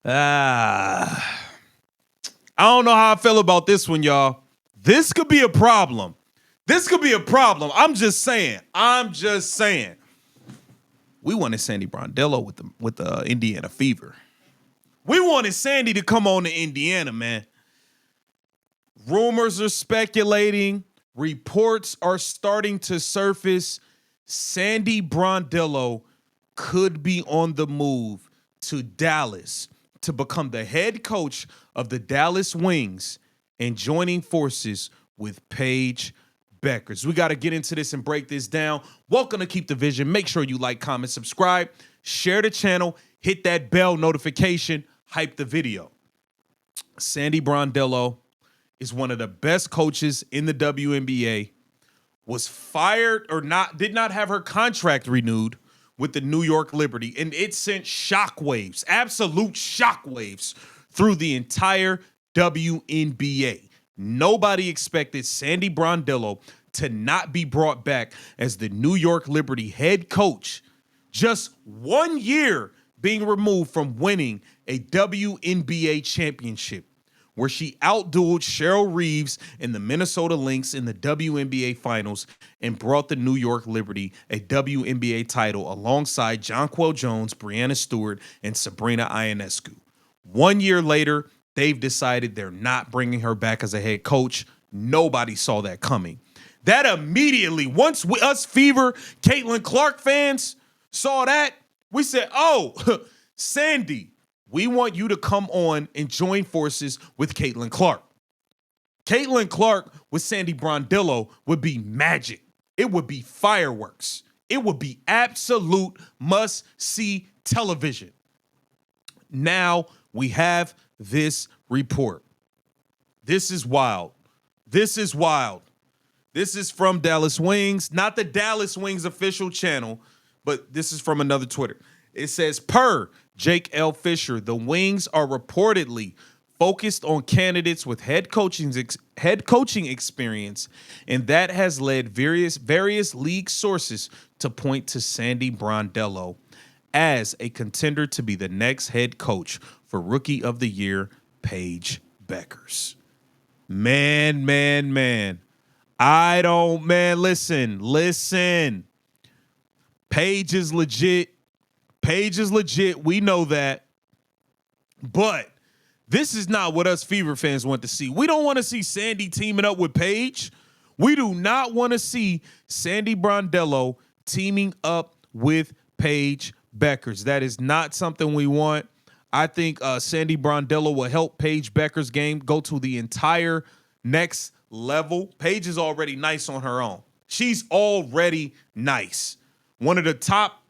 I don't know how I feel about this one, y'all. This could be a problem. I'm just saying. We wanted Sandy Brondello with the Indiana Fever. We wanted Sandy to come on to Indiana, man. Rumors are speculating. Reports are starting to surface. Sandy Brondello could be on the move to Dallas to become the head coach of the Dallas Wings and joining forces with Paige Bueckers. We got to get into this and break this down. Welcome to Keep the Vision. Make sure you like, comment, subscribe, share the channel, hit that bell notification, hype the video. Sandy Brondello is one of the best coaches in the WNBA, was fired or did not have her contract renewed with the New York Liberty, and it sent shockwaves, absolute shockwaves through the entire WNBA. Nobody expected Sandy Brondello to not be brought back as the New York Liberty head coach just 1 year being removed from winning a WNBA championship, where she outdueled Cheryl Reeves and the Minnesota Lynx in the WNBA Finals and brought the New York Liberty a WNBA title alongside Jonquel Jones, Breanna Stewart, and Sabrina Ionescu. 1 year later, they've decided they're not bringing her back as a head coach. Nobody saw that coming. That immediately, once us Fever, Caitlin Clark fans saw that, we said, oh, Sandy, we want you to come on and join forces with Caitlin Clark. Caitlin Clark with Sandy Brondello would be magic. It would be fireworks. It would be absolute must-see television. Now we have this report. This is wild. This is from Dallas Wings, not the Dallas Wings official channel, but this is from another Twitter. It says, per Jake L. Fisher, the Wings are reportedly focused on candidates with head coaching experience, and that has led various league sources to point to Sandy Brondello as a contender to be the next head coach for Rookie of the Year, Paige Bueckers. Man. Listen. Paige is legit. We know that. But this is not what us Fever fans want to see. We don't want to see Sandy teaming up with Paige. We do not want to see Sandy Brondello teaming up with Paige Bueckers. That is not something we want. I think Sandy Brondello will help Paige Bueckers' game go to the entire next level. Paige is already nice on her own. She's already nice. One of the top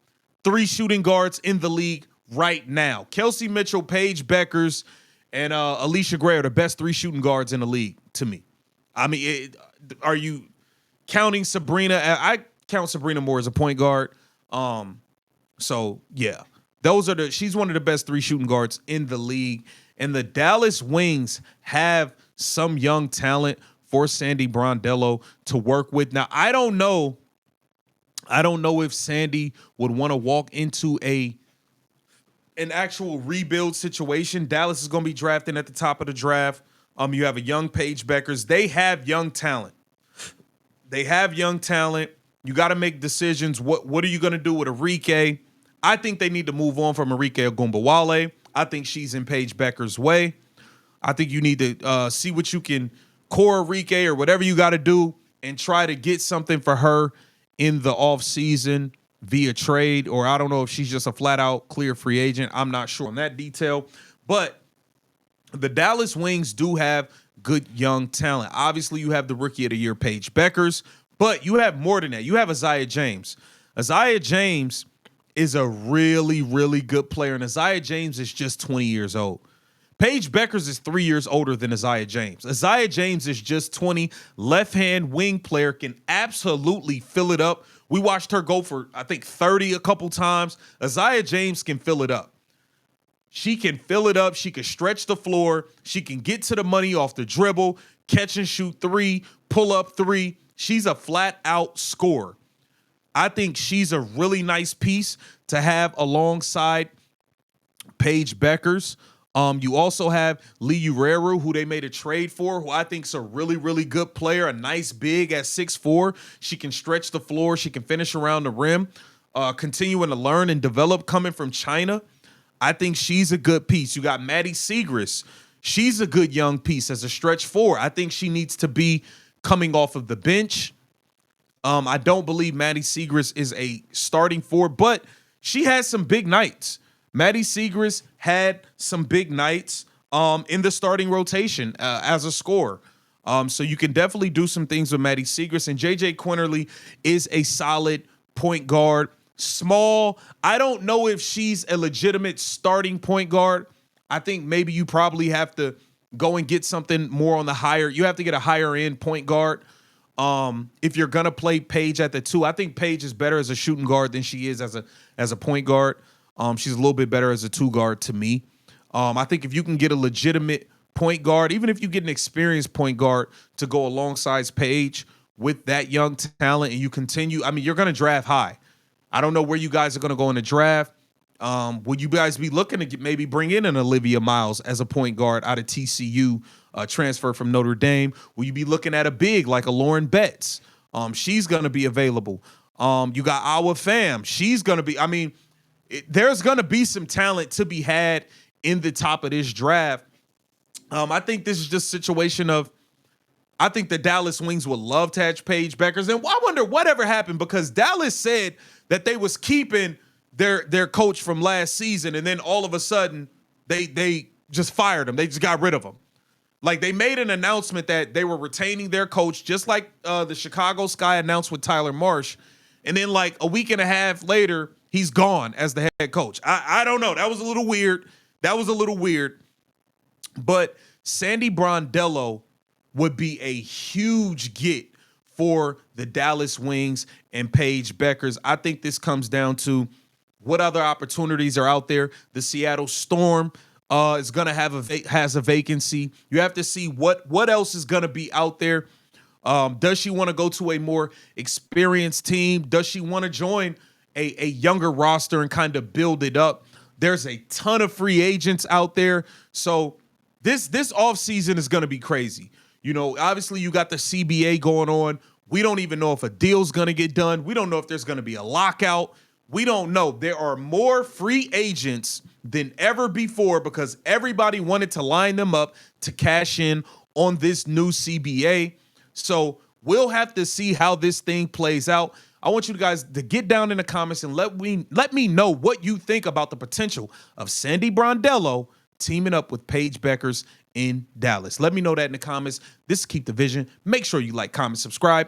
3 shooting guards in the league right now. Kelsey Mitchell, Paige Bueckers, and Alicia Gray are the best 3 shooting guards in the league to me. I mean, are you counting Sabrina? I count Sabrina more as a point guard. So yeah, she's one of the best 3 shooting guards in the league. And the Dallas Wings have some young talent for Sandy Brondello to work with. Now, I don't know if Sandy would want to walk into an actual rebuild situation. Dallas is going to be drafting at the top of the draft. You have a young Paige Bueckers. They have young talent. You got to make decisions. What are you going to do with Arike? I think they need to move on from Arike Ogunbowale. I think she's in Paige Bueckers' way. I think you need to see what you can core Arike or whatever you got to do and try to get something for her in the offseason via trade, or I don't know if she's just a flat-out clear free agent. I'm not sure on that detail. But the Dallas Wings do have good young talent. Obviously, you have the Rookie of the Year, Paige Bueckers, but you have more than that. You have Isaiah James. Isaiah James is a really, really good player, and Isaiah James is just 20 years old. Paige Bueckers is 3 years older than Isaiah James. Isaiah James is just 20, left-hand wing player, can absolutely fill it up. We watched her go for, I think, 30 a couple times. Isaiah James can fill it up. She can fill it up. She can stretch the floor. She can get to the money off the dribble, catch and shoot 3, pull up 3. She's a flat-out scorer. I think she's a really nice piece to have alongside Paige Bueckers. You also have Lee Ureru, who they made a trade for, who I think is a really, really good player, a nice big at 6'4". She can stretch the floor. She can finish around the rim, continuing to learn and develop coming from China. I think she's a good piece. You got Maddie Segrist. She's a good young piece as a stretch four. I think she needs to be coming off of the bench. I don't believe Maddie Segrist is a starting four, but she has some big nights. Maddie Segrist had some big nights in the starting rotation as a scorer. So you can definitely do some things with Maddie Segrist. And JJ Quinterly is a solid point guard. Small. I don't know if she's a legitimate starting point guard. I think maybe you probably have to go and get something more on the higher. You have to get a higher end point guard. If you're gonna play Paige at the 2, I think Paige is better as a shooting guard than she is as a point guard. She's a little bit better as a 2 guard to me. I think if you can get a legitimate point guard, even if you get an experienced point guard to go alongside Paige with that young talent, and you continue, I mean, you're gonna draft high. I don't know where you guys are gonna go in the draft. Would you guys be looking to maybe bring in an Olivia Miles as a point guard out of TCU, transfer from Notre Dame? Will you be looking at a big like a Lauren Betts? She's going to be available. You got Awa Pham. She's going to be, I mean, there's going to be some talent to be had in the top of this draft. I think this is just a situation of, I think the Dallas Wings would love to have Paige Bueckers. And I wonder whatever happened, because Dallas said that they was keeping their coach from last season, and then all of a sudden they just fired him. They just got rid of him. Like, they made an announcement that they were retaining their coach, just like the Chicago Sky announced with Tyler Marsh. And then like a week and a half later, he's gone as the head coach. I don't know. That was a little weird. But Sandy Brondello would be a huge get for the Dallas Wings and Paige Bueckers. I think this comes down to what other opportunities are out there. The Seattle Storm is going to has a vacancy. You have to see what else is going to be out there. Does she want to go to a more experienced team? Does she want to join a younger roster and kind of build it up? There's a ton of free agents out there. So this offseason is going to be crazy. You know, obviously you got the CBA going on. We don't even know if a deal's going to get done. We don't know if there's going to be a lockout. We don't know. There are more free agents than ever before because everybody wanted to line them up to cash in on this new CBA. So we'll have to see how this thing plays out. I want you guys to get down in the comments and let me know what you think about the potential of Sandy Brondello teaming up with Paige Bueckers in Dallas. Let me know that in the comments. This is Keep the Vision. Make sure you like, comment, subscribe.